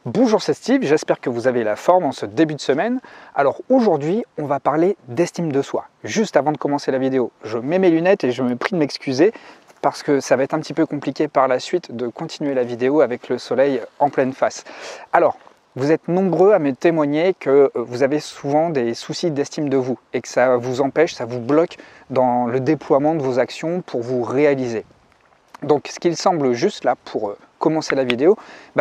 Bonjour, c'est Steve, j'espère que vous avez la forme en ce début de semaine. Alors aujourd'hui, on va parler d'estime de soi. Juste avant de commencer la vidéo, je mets mes lunettes et je me prie de m'excuser parce que ça va être un petit peu compliqué par la suite de continuer la vidéo avec le soleil en pleine face. Alors, vous êtes nombreux à me témoigner que vous avez souvent des soucis d'estime de vous et que ça vous empêche, ça vous bloque dans le déploiement de vos actions pour vous réaliser. Donc ce qu'il semble juste là pour commencer la vidéo,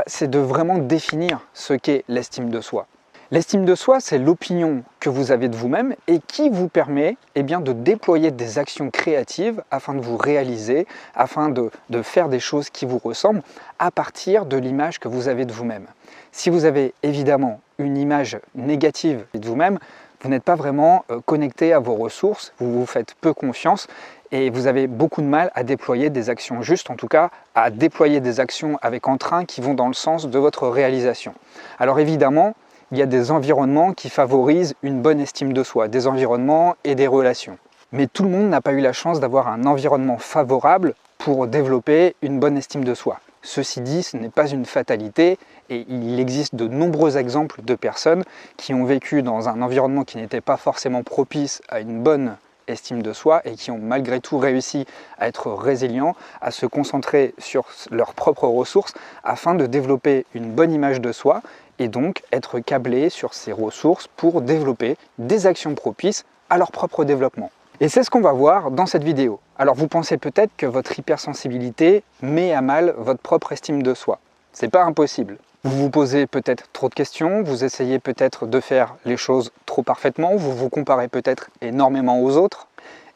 c'est de vraiment définir ce qu'est l'estime de soi. L'estime de soi, c'est l'opinion que vous avez de vous-même et qui vous permet de déployer des actions créatives afin de vous réaliser, afin de faire des choses qui vous ressemblent à partir de l'image que vous avez de vous-même. Si vous avez évidemment une image négative de vous-même, vous n'êtes pas vraiment connecté à vos ressources, vous vous faites peu confiance et vous avez beaucoup de mal à déployer des actions justes, en tout cas à déployer des actions avec entrain qui vont dans le sens de votre réalisation. Alors évidemment, il y a des environnements qui favorisent une bonne estime de soi, des environnements et des relations. Mais tout le monde n'a pas eu la chance d'avoir un environnement favorable pour développer une bonne estime de soi. Ceci dit, ce n'est pas une fatalité et il existe de nombreux exemples de personnes qui ont vécu dans un environnement qui n'était pas forcément propice à une bonne estime de soi et qui ont malgré tout réussi à être résilients, à se concentrer sur leurs propres ressources afin de développer une bonne image de soi et donc être câblés sur ces ressources pour développer des actions propices à leur propre développement. Et c'est ce qu'on va voir dans cette vidéo. Alors vous pensez peut-être que votre hypersensibilité met à mal votre propre estime de soi. C'est pas impossible. Vous vous posez peut-être trop de questions, vous essayez peut-être de faire les choses trop parfaitement, vous vous comparez peut-être énormément aux autres,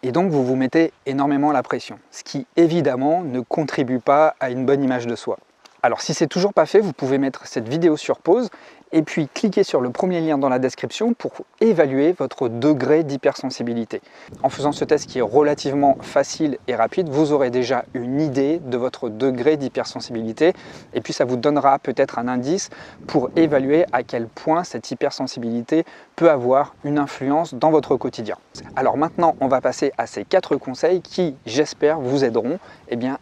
et donc vous vous mettez énormément la pression, ce qui évidemment ne contribue pas à une bonne image de soi. Alors si c'est toujours pas fait, vous pouvez mettre cette vidéo sur pause et puis cliquer sur le premier lien dans la description pour évaluer votre degré d'hypersensibilité. En faisant ce test qui est relativement facile et rapide, vous aurez déjà une idée de votre degré d'hypersensibilité et puis ça vous donnera peut-être un indice pour évaluer à quel point cette hypersensibilité peut avoir une influence dans votre quotidien. Alors maintenant, on va passer à ces 4 conseils qui, j'espère, vous aideront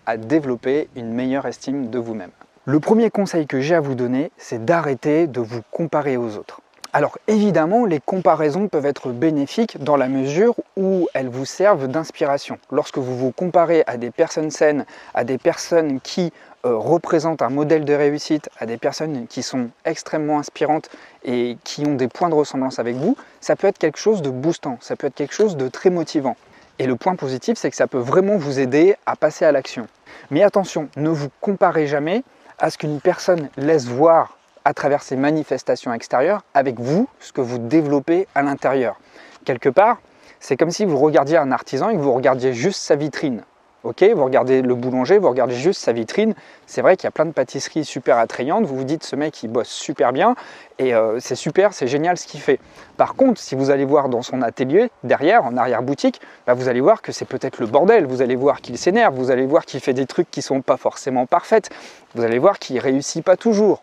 à développer une meilleure estime de vous-même. Le premier conseil que j'ai à vous donner, c'est d'arrêter de vous comparer aux autres. Alors évidemment, les comparaisons peuvent être bénéfiques dans la mesure où elles vous servent d'inspiration. Lorsque vous vous comparez à des personnes saines, à des personnes qui représentent un modèle de réussite, à des personnes qui sont extrêmement inspirantes et qui ont des points de ressemblance avec vous, ça peut être quelque chose de boostant, ça peut être quelque chose de très motivant. Et le point positif, c'est que ça peut vraiment vous aider à passer à l'action. Mais attention, ne vous comparez jamais à ce qu'une personne laisse voir à travers ses manifestations extérieures avec vous, ce que vous développez à l'intérieur. Quelque part, c'est comme si vous regardiez un artisan et que vous regardiez juste sa vitrine. Ok, vous regardez le boulanger, vous regardez juste sa vitrine. C'est vrai qu'il y a plein de pâtisseries super attrayantes. Vous vous dites, ce mec, il bosse super bien et c'est super, c'est génial ce qu'il fait. Par contre, si vous allez voir dans son atelier, derrière, en arrière-boutique, vous allez voir que c'est peut-être le bordel. Vous allez voir qu'il s'énerve, vous allez voir qu'il fait des trucs qui ne sont pas forcément parfaits. Vous allez voir qu'il ne réussit pas toujours.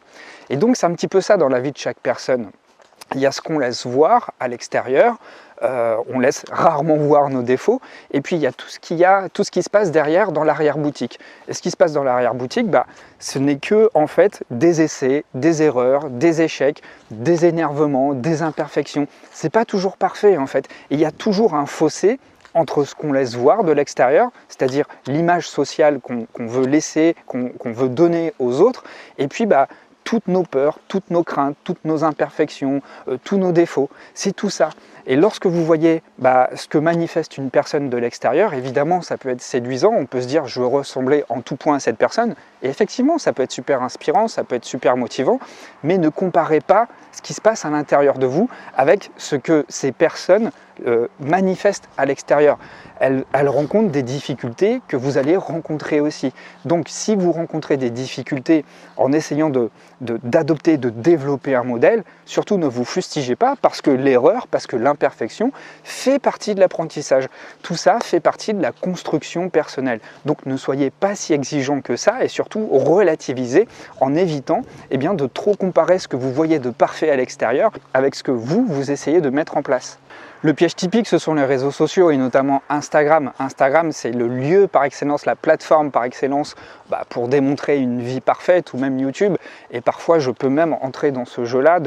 Et donc, c'est un petit peu ça dans la vie de chaque personne. Il y a ce qu'on laisse voir à l'extérieur, on laisse rarement voir nos défauts, et puis il y a tout ce qui se passe derrière dans l'arrière-boutique. Et ce qui se passe dans l'arrière-boutique, ce n'est que en fait des essais, des erreurs, des échecs, des énervements, des imperfections. C'est pas toujours parfait en fait. Et il y a toujours un fossé entre ce qu'on laisse voir de l'extérieur, c'est-à-dire l'image sociale qu'on veut laisser, qu'on veut donner aux autres, et puis toutes nos peurs, toutes nos craintes, toutes nos imperfections, tous nos défauts, c'est tout ça. Et lorsque vous voyez ce que manifeste une personne de l'extérieur, évidemment ça peut être séduisant, on peut se dire je veux ressembler en tout point à cette personne, et effectivement ça peut être super inspirant, ça peut être super motivant, mais ne comparez pas ce qui se passe à l'intérieur de vous avec ce que ces personnes manifestent à l'extérieur. Elles rencontrent des difficultés que vous allez rencontrer aussi. Donc si vous rencontrez des difficultés en essayant d'adopter, de développer un modèle, surtout ne vous fustigez pas parce que l'erreur, parce que l'imperfection fait partie de l'apprentissage. Tout ça fait partie de la construction personnelle. Donc ne soyez pas si exigeant que ça et surtout relativisez en évitant de trop comparer ce que vous voyez de parfait à l'extérieur avec ce que vous essayez de mettre en place. Le piège typique, ce sont les réseaux sociaux et notamment Instagram. Instagram, c'est le lieu par excellence, la plateforme par excellence pour démontrer une vie parfaite, ou même YouTube. Et parfois, je peux même entrer dans ce jeu-là,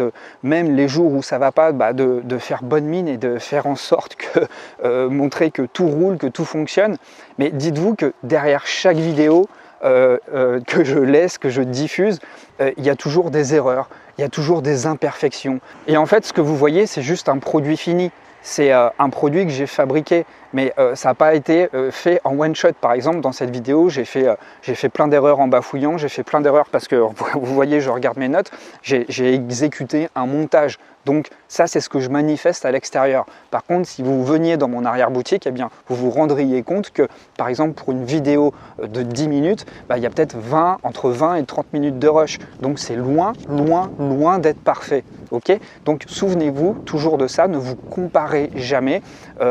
même les jours où ça va pas, de faire bonne mine et de faire en sorte que montrer que tout roule, que tout fonctionne. Mais dites-vous que derrière chaque vidéo que je laisse, que je diffuse, il y a toujours des erreurs, il y a toujours des imperfections. Et en fait, ce que vous voyez, c'est juste un produit fini. C'est un produit que j'ai fabriqué, mais ça n'a pas été fait en one shot. Par exemple, dans cette vidéo, j'ai fait plein d'erreurs en bafouillant, j'ai fait plein d'erreurs parce que, vous voyez, je regarde mes notes, j'ai exécuté un montage. Donc ça, c'est ce que je manifeste à l'extérieur. Par contre, si vous veniez dans mon arrière-boutique, eh bien, vous vous rendriez compte que, par exemple, pour une vidéo de 10 minutes, il y a peut-être entre 20 et 30 minutes de rush. Donc c'est loin, loin, loin d'être parfait. Okay, donc souvenez-vous toujours de ça, ne vous comparez jamais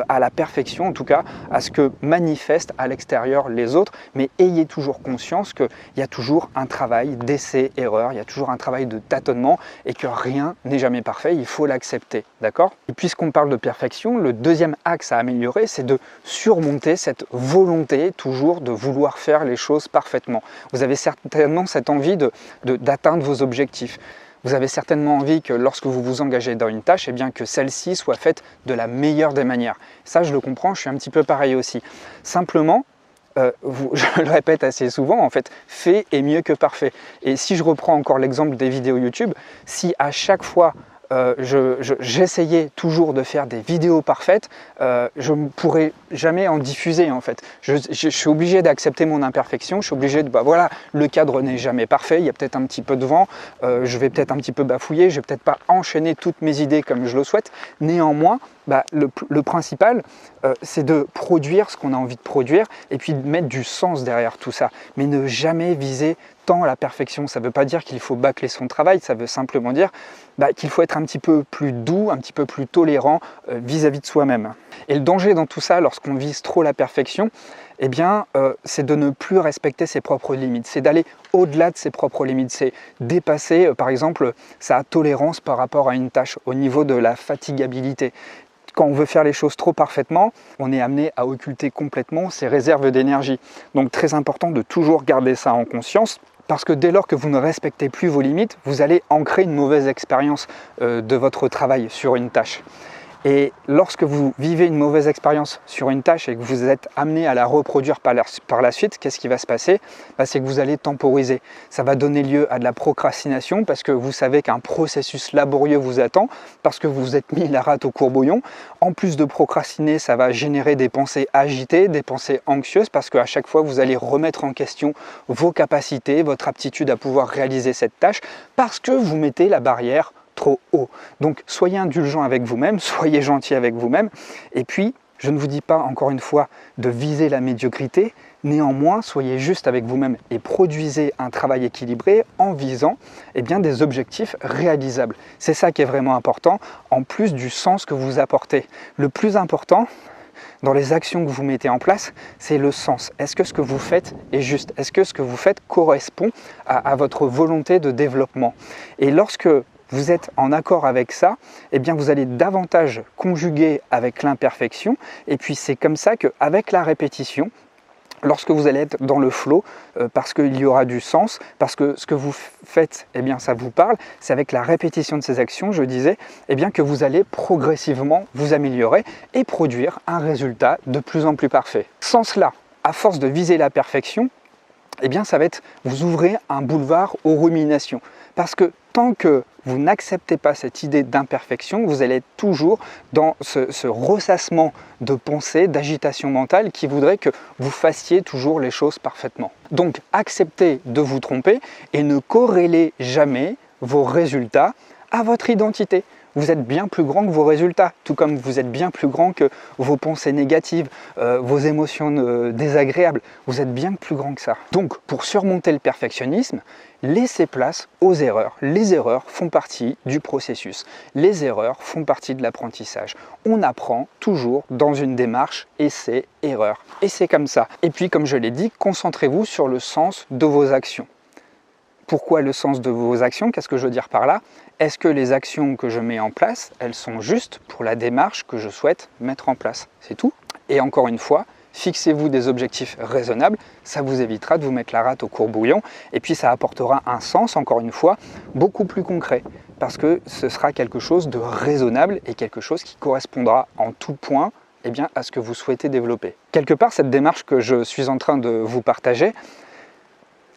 à la perfection, en tout cas à ce que manifestent à l'extérieur les autres, mais ayez toujours conscience qu'il y a toujours un travail d'essai-erreur, il y a toujours un travail de tâtonnement et que rien n'est jamais parfait, il faut l'accepter, d'accord? Et puisqu'on parle de perfection, le deuxième axe à améliorer, c'est de surmonter cette volonté toujours de vouloir faire les choses parfaitement. Vous avez certainement cette envie d'atteindre vos objectifs. Vous avez certainement envie que lorsque vous vous engagez dans une tâche, eh bien que celle-ci soit faite de la meilleure des manières. Ça, je le comprends, je suis un petit peu pareil aussi. Simplement, je le répète assez souvent, en fait, fait est mieux que parfait. Et si je reprends encore l'exemple des vidéos YouTube, si à chaque fois j'essayais toujours de faire des vidéos parfaites, je ne pourrais jamais en diffuser en fait. Je suis obligé d'accepter mon imperfection, je suis obligé de, voilà, le cadre n'est jamais parfait, il y a peut-être un petit peu de vent, je vais peut-être un petit peu bafouiller, je vais peut-être pas enchaîner toutes mes idées comme je le souhaite. Néanmoins, le principal, c'est de produire ce qu'on a envie de produire et puis de mettre du sens derrière tout ça, mais ne jamais viser tant la perfection. Ça ne veut pas dire qu'il faut bâcler son travail, ça veut simplement dire qu'il faut être un petit peu plus doux, un petit peu plus tolérant vis-à-vis de soi-même. Et le danger dans tout ça, lorsqu'on vise trop la perfection, eh bien, c'est de ne plus respecter ses propres limites, c'est d'aller au-delà de ses propres limites, c'est dépasser, par exemple, sa tolérance par rapport à une tâche, au niveau de la fatigabilité. Quand on veut faire les choses trop parfaitement, on est amené à occulter complètement ses réserves d'énergie. Donc très important de toujours garder ça en conscience, parce que dès lors que vous ne respectez plus vos limites, vous allez ancrer une mauvaise expérience de votre travail sur une tâche. Et lorsque vous vivez une mauvaise expérience sur une tâche et que vous êtes amené à la reproduire par la suite, qu'est-ce qui va se passer? C'est que vous allez temporiser. Ça va donner lieu à de la procrastination parce que vous savez qu'un processus laborieux vous attend, parce que vous vous êtes mis la rate au courbouillon. En plus de procrastiner, ça va générer des pensées agitées, des pensées anxieuses, parce qu'à chaque fois, vous allez remettre en question vos capacités, votre aptitude à pouvoir réaliser cette tâche, parce que vous mettez la barrière trop haut. Donc soyez indulgent avec vous-même, soyez gentil avec vous-même, et puis je ne vous dis pas encore une fois de viser la médiocrité, néanmoins soyez juste avec vous-même et produisez un travail équilibré en visant des objectifs réalisables. C'est ça qui est vraiment important, en plus du sens que vous apportez. Le plus important dans les actions que vous mettez en place, c'est le sens. Est-ce que ce que vous faites est juste? Est-ce que ce que vous faites correspond à votre volonté de développement? Et lorsque vous êtes en accord avec ça, eh bien vous allez davantage conjuguer avec l'imperfection, et puis c'est comme ça qu'avec la répétition, lorsque vous allez être dans le flow, parce qu'il y aura du sens, parce que ce que vous faites, eh bien ça vous parle, c'est avec la répétition de ces actions, je disais, eh bien que vous allez progressivement vous améliorer et produire un résultat de plus en plus parfait. Sans cela, à force de viser la perfection, eh bien ça va être, vous ouvrez un boulevard aux ruminations. Parce que tant que vous n'acceptez pas cette idée d'imperfection, vous allez être toujours dans ce ressassement de pensée, d'agitation mentale qui voudrait que vous fassiez toujours les choses parfaitement. Donc acceptez de vous tromper et ne corrélez jamais vos résultats à votre identité. Vous êtes bien plus grand que vos résultats, tout comme vous êtes bien plus grand que vos pensées négatives, vos émotions désagréables. Vous êtes bien plus grand que ça. Donc, pour surmonter le perfectionnisme, laissez place aux erreurs. Les erreurs font partie du processus. Les erreurs font partie de l'apprentissage. On apprend toujours dans une démarche essai-erreur. Et c'est comme ça. Et puis, comme je l'ai dit, concentrez-vous sur le sens de vos actions. Pourquoi le sens de vos actions? Qu'est-ce que je veux dire par là? Est-ce que les actions que je mets en place, elles sont justes pour la démarche que je souhaite mettre en place? C'est tout. Et encore une fois, fixez-vous des objectifs raisonnables, ça vous évitera de vous mettre la rate au courbouillon et puis ça apportera un sens, encore une fois, beaucoup plus concret parce que ce sera quelque chose de raisonnable et quelque chose qui correspondra en tout point à ce que vous souhaitez développer. Quelque part, cette démarche que je suis en train de vous partager,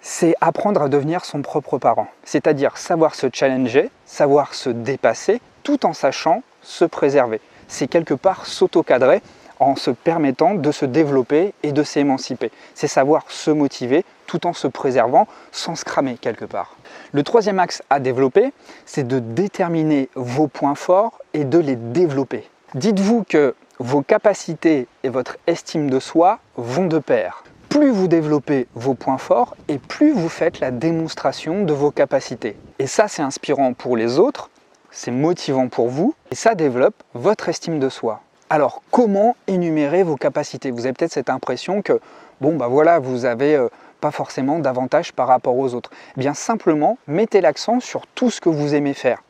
c'est apprendre à devenir son propre parent, c'est-à-dire savoir se challenger, savoir se dépasser tout en sachant se préserver. C'est quelque part s'auto-cadrer en se permettant de se développer et de s'émanciper. C'est savoir se motiver tout en se préservant sans se cramer quelque part. Le troisième axe à développer, c'est de déterminer vos points forts et de les développer. Dites-vous que vos capacités et votre estime de soi vont de pair. Plus vous développez vos points forts et plus vous faites la démonstration de vos capacités. Et ça, c'est inspirant pour les autres, c'est motivant pour vous et ça développe votre estime de soi. Alors, comment énumérer vos capacités? Vous avez peut-être cette impression que, vous avez pas forcément d'avantage par rapport aux autres. Eh bien, simplement, mettez l'accent sur tout ce que vous aimez faire.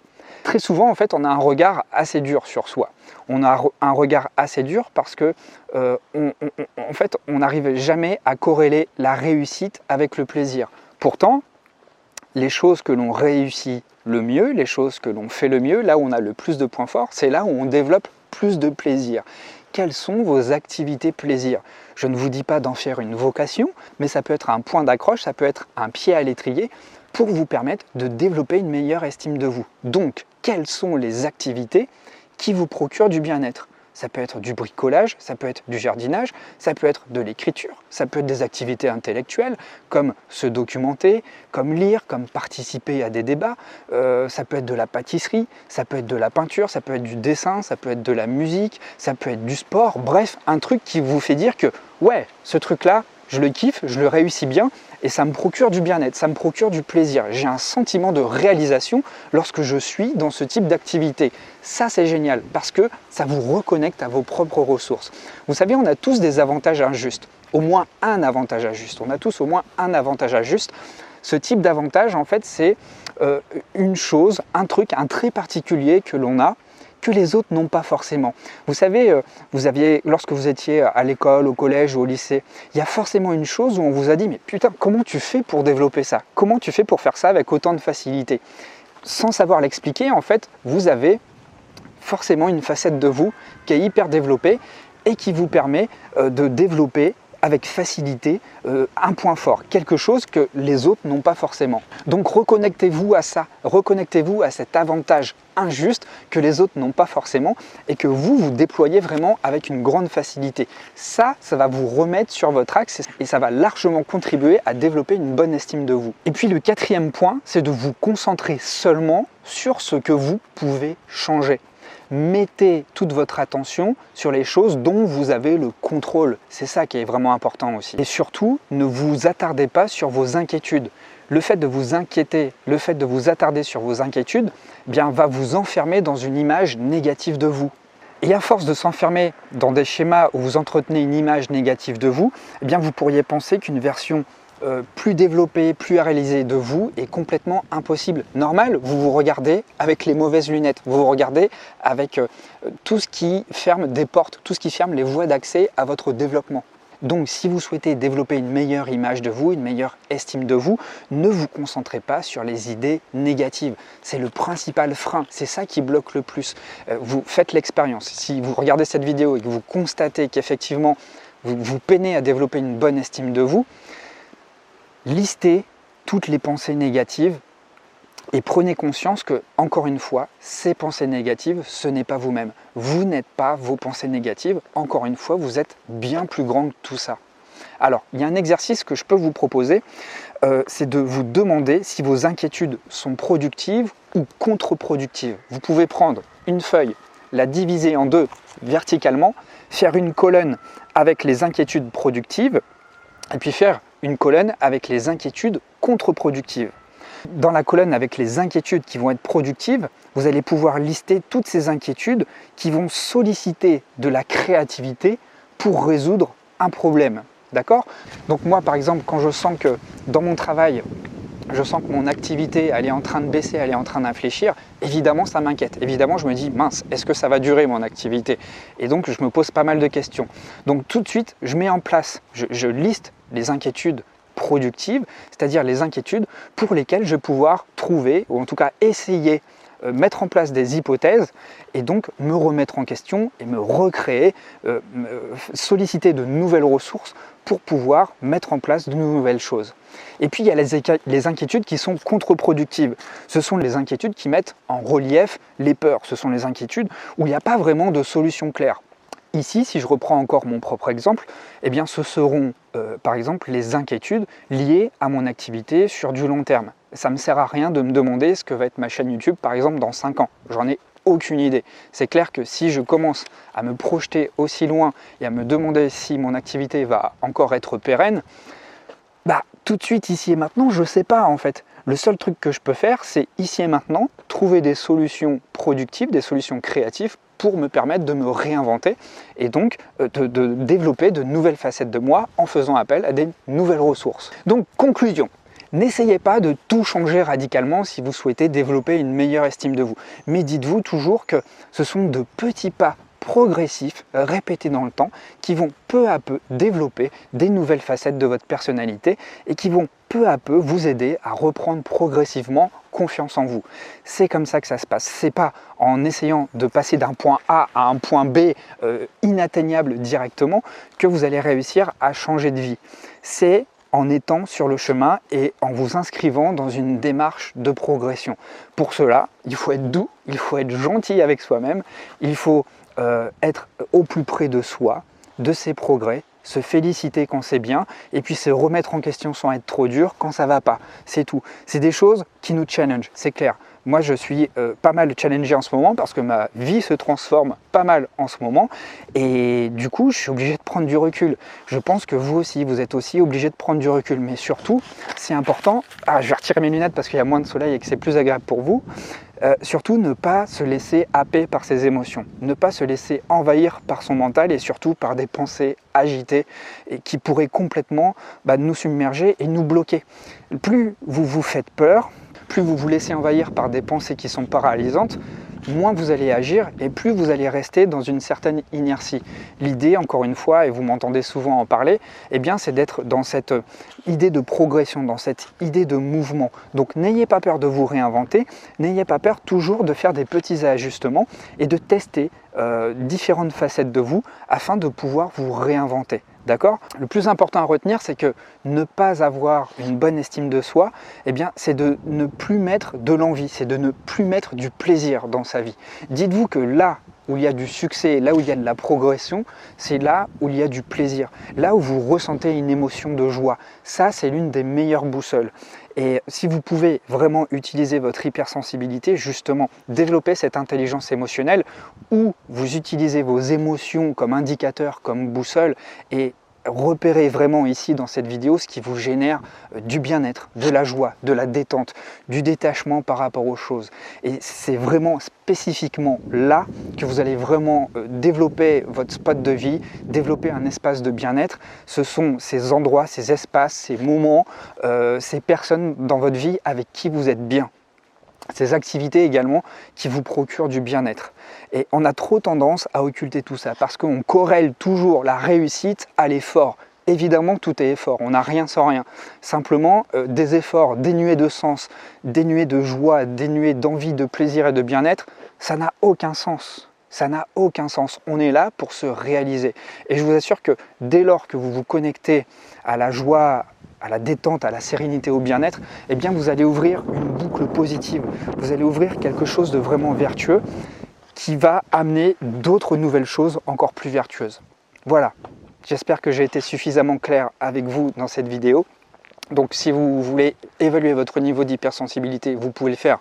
Très souvent, en fait, on a un regard assez dur sur soi. On a un regard assez dur parce que, on n'arrive jamais à corréler la réussite avec le plaisir. Pourtant, les choses que l'on réussit le mieux, les choses que l'on fait le mieux, là où on a le plus de points forts, c'est là où on développe plus de plaisir. Quelles sont vos activités plaisir? Je ne vous dis pas d'en faire une vocation, mais ça peut être un point d'accroche, ça peut être un pied à l'étrier pour vous permettre de développer une meilleure estime de vous. Donc, quelles sont les activités qui vous procurent du bien-être? Ça peut être du bricolage, ça peut être du jardinage, ça peut être de l'écriture, ça peut être des activités intellectuelles comme se documenter, comme lire, comme participer à des débats, ça peut être de la pâtisserie, ça peut être de la peinture, ça peut être du dessin, ça peut être de la musique, ça peut être du sport, bref, un truc qui vous fait dire que ouais, ce truc-là, je le kiffe, je le réussis bien et ça me procure du bien-être, ça me procure du plaisir. J'ai un sentiment de réalisation lorsque je suis dans ce type d'activité. Ça, c'est génial parce que ça vous reconnecte à vos propres ressources. Vous savez, on a tous des avantages injustes, au moins un avantage injuste. On a tous au moins un avantage injuste. Ce type d'avantage, en fait, c'est une chose, un truc, un trait particulier que l'on a, que les autres n'ont pas forcément. Vous savez, lorsque vous étiez à l'école, au collège ou au lycée, il y a forcément une chose où on vous a dit « mais putain, comment tu fais pour développer ça? Comment tu fais pour faire ça avec autant de facilité ?» Sans savoir l'expliquer, en fait, vous avez forcément une facette de vous qui est hyper développée et qui vous permet de développer avec facilité un point fort, quelque chose que les autres n'ont pas forcément. Donc reconnectez-vous à ça, reconnectez-vous à cet avantage injuste que les autres n'ont pas forcément et que vous déployez vraiment avec une grande facilité. Ça va vous remettre sur votre axe et ça va largement contribuer à développer une bonne estime de vous. Et puis le quatrième point, c'est de vous concentrer seulement sur ce que vous pouvez changer. Mettez toute votre attention sur les choses dont vous avez le contrôle. C'est ça qui est vraiment important aussi. Et surtout, ne vous attardez pas sur vos inquiétudes. Le fait de vous inquiéter, le fait de vous attarder sur vos inquiétudes, va vous enfermer dans une image négative de vous. Et à force de s'enfermer dans des schémas où vous entretenez une image négative de vous, vous pourriez penser qu'une version plus développé, plus réalisé de vous est complètement impossible. Normal, vous vous regardez avec les mauvaises lunettes, vous vous regardez avec tout ce qui ferme des portes, tout ce qui ferme les voies d'accès à votre développement. Donc si vous souhaitez développer une meilleure image de vous, une meilleure estime de vous, ne vous concentrez pas sur les idées négatives. C'est le principal frein, c'est ça qui bloque le plus. Vous faites l'expérience. Si vous regardez cette vidéo et que vous constatez qu'effectivement vous peinez à développer une bonne estime de vous, listez toutes les pensées négatives et prenez conscience que, encore une fois, ces pensées négatives, ce n'est pas vous-même. Vous n'êtes pas vos pensées négatives. Encore une fois, vous êtes bien plus grand que tout ça. Alors, il y a un exercice que je peux vous proposer, c'est de vous demander si vos inquiétudes sont productives ou contre-productives. Vous pouvez prendre une feuille, la diviser en deux verticalement, faire une colonne avec les inquiétudes productives et puis faire une colonne avec les inquiétudes contre-productives. Dans la colonne avec les inquiétudes qui vont être productives, vous allez pouvoir lister toutes ces inquiétudes qui vont solliciter de la créativité pour résoudre un problème. D'accord ? Donc moi, par exemple, quand je sens que dans mon travail, je sens que mon activité elle est en train de baisser, elle est en train d'infléchir, évidemment ça m'inquiète. Évidemment je me dis mince, est-ce que ça va durer mon activité? Et donc je me pose pas mal de questions. Donc tout de suite je mets en place, je liste les inquiétudes productives, c'est-à-dire les inquiétudes pour lesquelles je vais pouvoir trouver, ou en tout cas essayer, mettre en place des hypothèses et donc me remettre en question et me recréer, solliciter de nouvelles ressources pour pouvoir mettre en place de nouvelles choses. Et puis il y a les inquiétudes qui sont contre-productives. Ce sont les inquiétudes qui mettent en relief les peurs. Ce sont les inquiétudes où il n'y a pas vraiment de solution claire. Ici, si je reprends encore mon propre exemple, eh bien ce seront par exemple les inquiétudes liées à mon activité sur du long terme. Ça ne me sert à rien de me demander ce que va être ma chaîne YouTube par exemple dans 5 ans. J'en ai aucune idée. C'est clair que si je commence à me projeter aussi loin et à me demander si mon activité va encore être pérenne, bah tout de suite ici et maintenant je ne sais pas en fait. Le seul truc que je peux faire, c'est ici et maintenant trouver des solutions productives, des solutions créatives pour me permettre de me réinventer et donc de développer de nouvelles facettes de moi en faisant appel à des nouvelles ressources. Donc conclusion, n'essayez pas de tout changer radicalement si vous souhaitez développer une meilleure estime de vous, mais dites-vous toujours que ce sont de petits pas progressifs, répétés dans le temps, qui vont peu à peu développer des nouvelles facettes de votre personnalité et qui vont peu à peu vous aider à reprendre progressivement confiance en vous. C'est comme ça que ça se passe. C'est pas en essayant de passer d'un point A à un point B inatteignable directement que vous allez réussir à changer de vie. C'est en étant sur le chemin et en vous inscrivant dans une démarche de progression. Pour cela, il faut être doux, il faut être gentil avec soi-même, il faut être au plus près de soi, de ses progrès, se féliciter quand c'est bien et puis se remettre en question sans être trop dur quand ça va pas. C'est tout. C'est des choses qui nous challenge, c'est clair. Moi, je suis pas mal challengé en ce moment parce que ma vie se transforme pas mal en ce moment et du coup, je suis obligé de prendre du recul. Je pense que vous aussi, vous êtes aussi obligé de prendre du recul. Mais surtout, c'est important, je vais retirer mes lunettes parce qu'il y a moins de soleil et que c'est plus agréable pour vous. Surtout, ne pas se laisser happer par ses émotions, ne pas se laisser envahir par son mental et surtout par des pensées agitées et qui pourraient complètement nous submerger et nous bloquer. Plus vous vous faites peur, plus vous vous laissez envahir par des pensées qui sont paralysantes, moins vous allez agir et plus vous allez rester dans une certaine inertie. L'idée, encore une fois, et vous m'entendez souvent en parler, eh bien, c'est d'être dans cette idée de progression, dans cette idée de mouvement. Donc n'ayez pas peur de vous réinventer, n'ayez pas peur toujours de faire des petits ajustements et de tester différentes facettes de vous afin de pouvoir vous réinventer. D'accord ? Le plus important à retenir, c'est que ne pas avoir une bonne estime de soi, eh bien, c'est de ne plus mettre de l'envie, c'est de ne plus mettre du plaisir dans sa vie. Dites-vous que là où il y a du succès, là où il y a de la progression, c'est là où il y a du plaisir, là où vous ressentez une émotion de joie. Ça, c'est l'une des meilleures boussoles. Et si vous pouvez vraiment utiliser votre hypersensibilité, justement, développer cette intelligence émotionnelle, où vous utilisez vos émotions comme indicateur, comme boussole, et repérez vraiment ici dans cette vidéo ce qui vous génère du bien-être, de la joie, de la détente, du détachement par rapport aux choses. Et c'est vraiment spécifiquement là que vous allez vraiment développer votre spot de vie, développer un espace de bien-être. Ce sont ces endroits, ces espaces, ces moments, ces personnes dans votre vie avec qui vous êtes bien. Ces activités également qui vous procurent du bien-être. Et on a trop tendance à occulter tout ça parce qu'on corrèle toujours la réussite à l'effort. Évidemment, tout est effort, on n'a rien sans rien. Simplement, des efforts dénués de sens, dénués de joie, dénués d'envie, de plaisir et de bien-être, ça n'a aucun sens. Ça n'a aucun sens. On est là pour se réaliser. Et je vous assure que dès lors que vous vous connectez à la joie, à la détente, à la sérénité, au bien-être, eh bien vous allez ouvrir une boucle positive. Vous allez ouvrir quelque chose de vraiment vertueux qui va amener d'autres nouvelles choses encore plus vertueuses. Voilà, j'espère que j'ai été suffisamment clair avec vous dans cette vidéo. Donc si vous voulez évaluer votre niveau d'hypersensibilité, vous pouvez le faire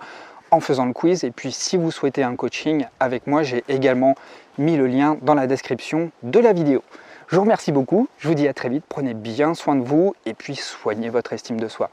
en faisant le quiz. Et puis si vous souhaitez un coaching avec moi, j'ai également mis le lien dans la description de la vidéo. Je vous remercie beaucoup, je vous dis à très vite, prenez bien soin de vous et puis soignez votre estime de soi.